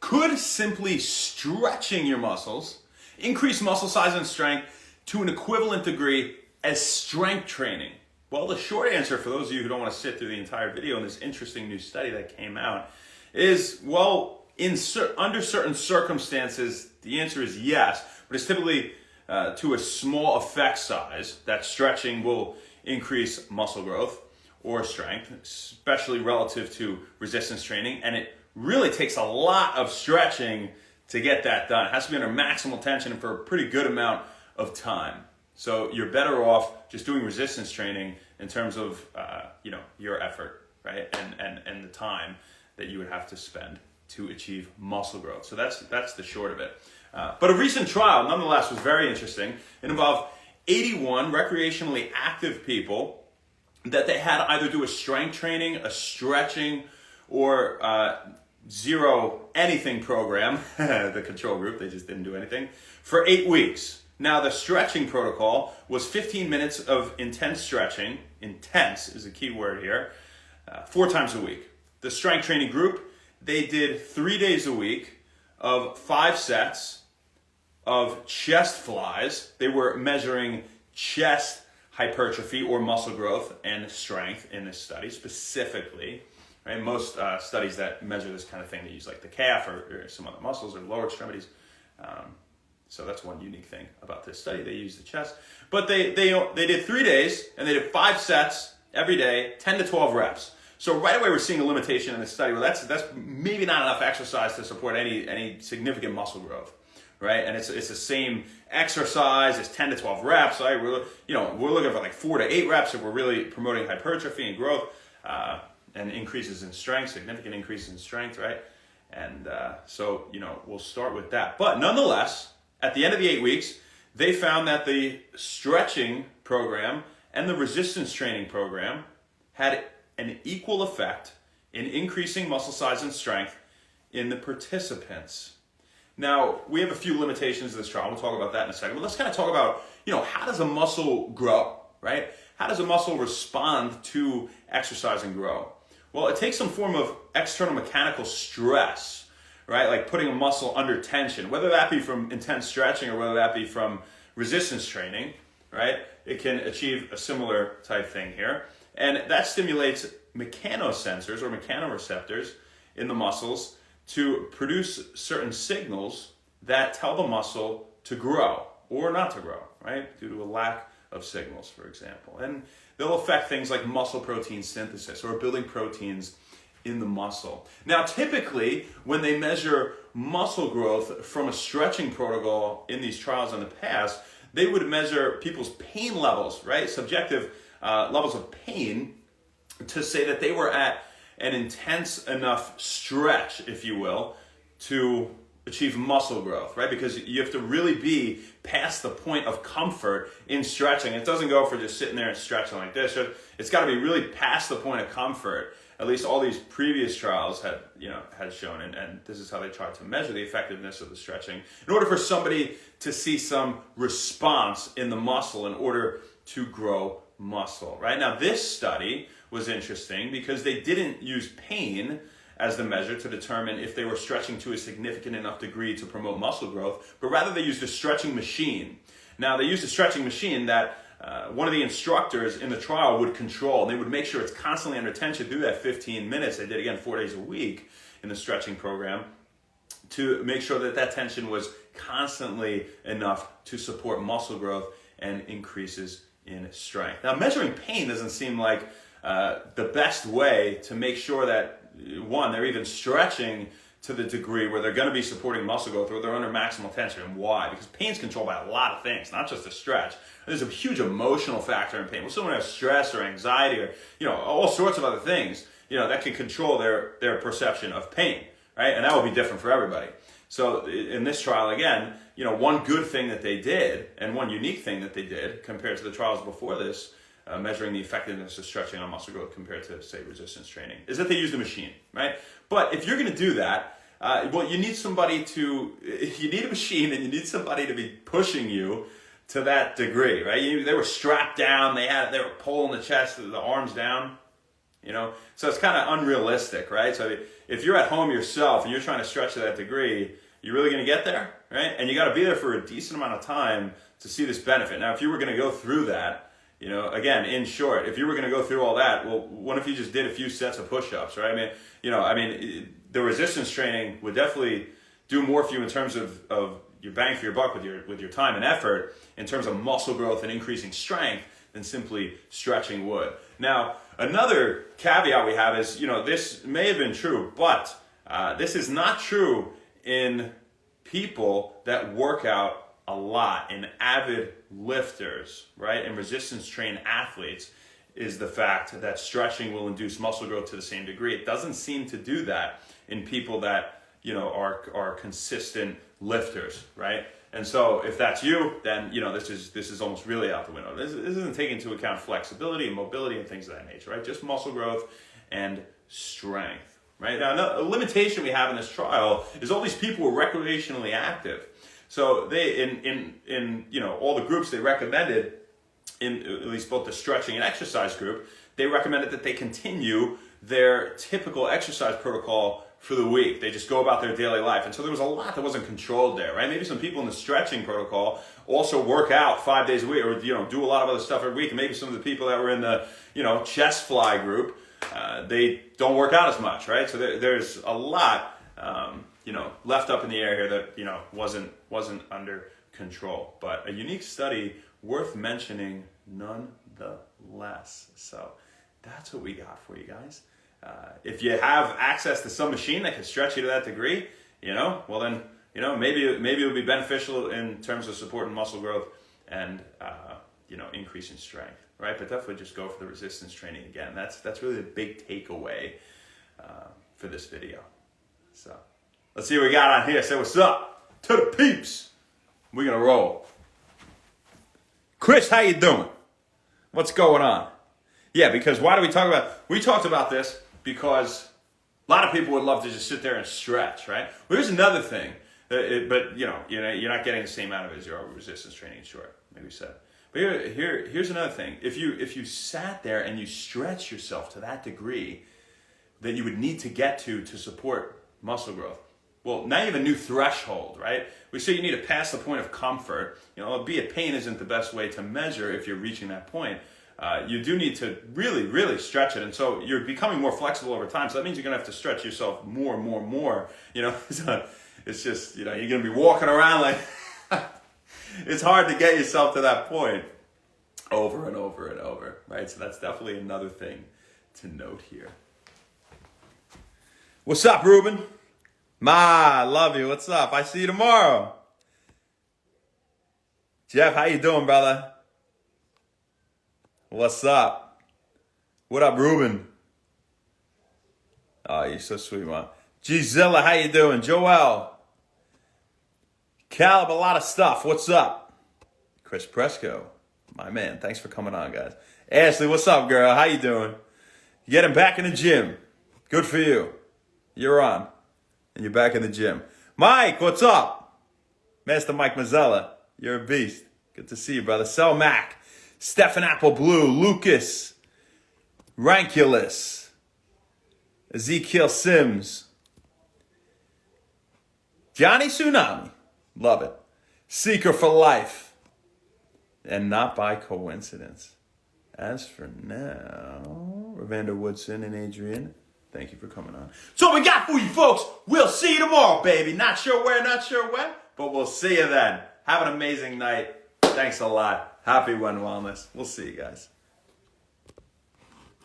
Could simply stretching your muscles increase muscle size and strength to an equivalent degree as strength training? Well, the short answer for those of you who don't want to sit through the entire video in this interesting new study that came out is, well, under certain circumstances, the answer is yes, but it's typically to a small effect size that stretching will increase muscle growth or strength, especially relative to resistance training. And it really takes a lot of stretching to get that done. It has to be under maximal tension for a pretty good amount of time. So you're better off just doing resistance training in terms of your effort, right? And the time that you would have to spend to achieve muscle growth. So that's the short of it. But a recent trial, nonetheless, was very interesting. It involved 81 recreationally active people that they had either do a strength training, a stretching, or zero anything program, the control group, they just didn't do anything, for 8 weeks. Now, the stretching protocol was 15 minutes of intense stretching. Intense is a key word here. 4 times a week. The strength training group, they did 3 days a week of 5 sets of chest flies. They were measuring chest hypertrophy or muscle growth and strength in this study specifically. Right? Most studies that measure this kind of thing, they use like the calf or some other muscles or lower extremities. So that's one unique thing about this study. They use the chest. But they did 3 days, and they did 5 sets every day, 10 to 12 reps. So right away we're seeing a limitation in this study. Well, that's maybe not enough exercise to support any significant muscle growth, right? And it's the same exercise. It's 10 to 12 reps. Right? We're looking for like 4 to 8 reps if we're really promoting hypertrophy and growth and increases in strength, significant increases in strength, right? And so we'll start with that. But nonetheless, at the end of the 8 weeks, they found that the stretching program and the resistance training program had an equal effect in increasing muscle size and strength in the participants. Now, we have a few limitations to this trial. We'll talk about that in a second. But let's kind of talk about, how does a muscle grow, right? How does a muscle respond to exercise and grow? Well, it takes some form of external mechanical stress, right? Like putting a muscle under tension, whether that be from intense stretching or whether that be from resistance training, right? It can achieve a similar type thing here. And that stimulates mechanosensors or mechanoreceptors in the muscles to produce certain signals that tell the muscle to grow or not to grow, right? Due to a lack of signals, for example. And they'll affect things like muscle protein synthesis or building proteins in the muscle. Now, typically, when they measure muscle growth from a stretching protocol in these trials in the past, they would measure people's pain levels, right? Subjective levels of pain to say that they were at an intense enough stretch, if you will, to achieve muscle growth, right? Because you have to really be past the point of comfort in stretching. It doesn't go for just sitting there and stretching like this. It's got to be really past the point of comfort. At least all these previous trials had shown, and this is how they tried to measure the effectiveness of the stretching in order for somebody to see some response in the muscle in order to grow muscle, right? Now, this study was interesting because they didn't use pain as the measure to determine if they were stretching to a significant enough degree to promote muscle growth, but rather they used a stretching machine. Now, they used a stretching machine that one of the instructors in the trial would control, and they would make sure it's constantly under tension through that 15 minutes. They did, again, 4 days a week in the stretching program to make sure that tension was constantly enough to support muscle growth and increases in strength. Now, measuring pain doesn't seem like the best way to make sure that, one, they're even stretching to the degree where they're going to be supporting muscle growth or they're under maximal tension. And why? Because pain's controlled by a lot of things, not just the stretch. There's a huge emotional factor in pain. When someone has stress or anxiety or, all sorts of other things, that can control their perception of pain, right? And that will be different for everybody. So in this trial, again, one good thing that they did and one unique thing that they did compared to the trials before this, measuring the effectiveness of stretching on muscle growth compared to, say, resistance training, is that they used a machine, right? But if you're going to do that, you need you need a machine and you need somebody to be pushing you to that degree, right? They were strapped down, they were pulling the chest, the arms down. you know? So it's kind of unrealistic, right? So if you're at home yourself and you're trying to stretch to that degree, you're really going to get there, right? And you got to be there for a decent amount of time to see this benefit. Now, if you were going to go through that, you know, again, in short, if you were going to go through all that, well, what if you just did a few sets of push-ups, right? I mean, the resistance training would definitely do more for you in terms of your bang for your buck with your time and effort in terms of muscle growth and increasing strength than simply stretching would. Now, another caveat we have is, you know, this may have been true, but this is not true in people that work out a lot, in avid lifters, right? And resistance trained athletes, is the fact that stretching will induce muscle growth to the same degree. It doesn't seem to do that in people that, you know, are consistent lifters, right? And so if that's you, then, you know, this is almost really out the window. This isn't taking into account flexibility and mobility and things of that nature, right? Just muscle growth and strength, right? Now, a limitation we have in this trial is all these people were recreationally active. So they, in you know, all the groups they recommended, in at least both the stretching and exercise group, they recommended that they continue their typical exercise protocol for the week. They just go about their daily life. And so there was a lot that wasn't controlled there, right? Maybe some people in the stretching protocol also work out 5 days a week, or, you know, do a lot of other stuff every week. And maybe some of the people that were in the, you know, chest fly group, they don't work out as much, right? So there's a lot, you know, left up in the air here that, you know, wasn't under control. But a unique study worth mentioning nonetheless. So that's what we got for you guys. If you have access to some machine that can stretch you to that degree, you know, well then, you know, maybe it would be beneficial in terms of supporting muscle growth and, you know, increasing strength, right? But definitely just go for the resistance training again. That's really the big takeaway for this video. So let's see what we got on here. Say what's up to the peeps. We're gonna roll. Chris, how you doing? What's going on? Yeah, because why do we talk about? We talked about this because a lot of people would love to just sit there and stretch, right? Well, here's another thing, but you know, you're not getting the same out of it as your resistance training, sure, maybe so. But here's another thing. If you sat there and you stretch yourself to that degree that you would need to get to support muscle growth, well, now you have a new threshold, right? We say you need to pass the point of comfort. You know, albeit pain isn't the best way to measure if you're reaching that point. You do need to really, really stretch it. And so you're becoming more flexible over time. So that means you're going to have to stretch yourself more and more and more. You know, it's just, you know, you're going to be walking around like, it's hard to get yourself to that point over and over and over, right? So that's definitely another thing to note here. What's up, Ruben? Ma, love you. What's up? I see you tomorrow. Jeff, how you doing, brother? What's up? What up, Ruben? Oh, you're so sweet, man. Gisela, how you doing? Joel. Caleb, a lot of stuff. What's up? Chris Presco, my man. Thanks for coming on, guys. Ashley, what's up, girl? How you doing? You getting back in the gym. Good for you. You're on. And you're back in the gym. Mike, what's up? Master Mike Mazzella, you're a beast. Good to see you, brother. Sel Mac, Stefan Apple Blue, Lucas, Rankulus, Ezekiel Sims, Johnny Tsunami, love it. Seeker for Life, and Not by Coincidence. As for now, Evander Woodson and Adrian, thank you for coming on. So what we got for you folks. We'll see you tomorrow, baby. Not sure where, not sure when, but we'll see you then. Have an amazing night. Thanks a lot. Happy When Wellness. We'll see you guys.